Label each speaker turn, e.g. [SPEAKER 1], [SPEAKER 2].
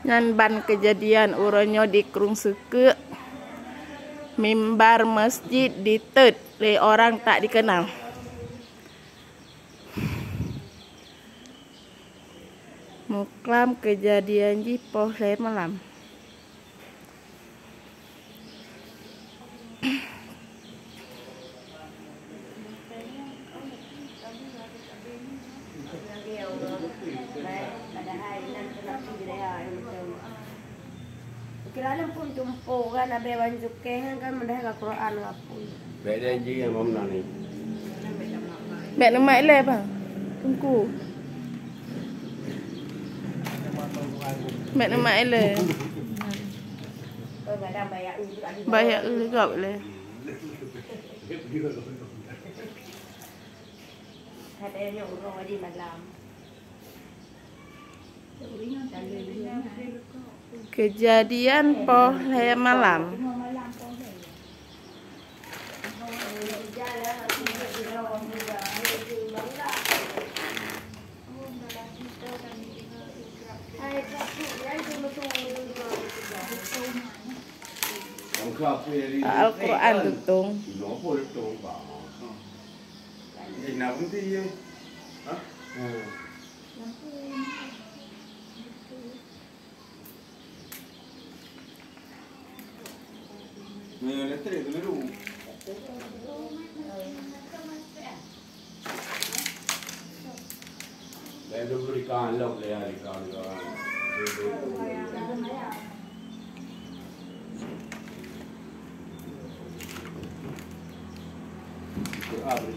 [SPEAKER 1] Ban kejadian uronyo di Krung Suke, mimbar masjid ditet oleh orang tak dikenal. Muklam kejadian di pohle malam.
[SPEAKER 2] Kira pun jumpo kan abe banjuk kehan kan mendah ke Quran ngapun.
[SPEAKER 3] Beda ji yang mam nani.
[SPEAKER 1] Mek nama ile bang. Tunggu. Mek nama ile. Bayar juga boleh.
[SPEAKER 2] Ada yang urang di malam.
[SPEAKER 1] Kejadian pohle malam. Al-Quran tutung.
[SPEAKER 3] Lalu berikan log le ikan kan. Abri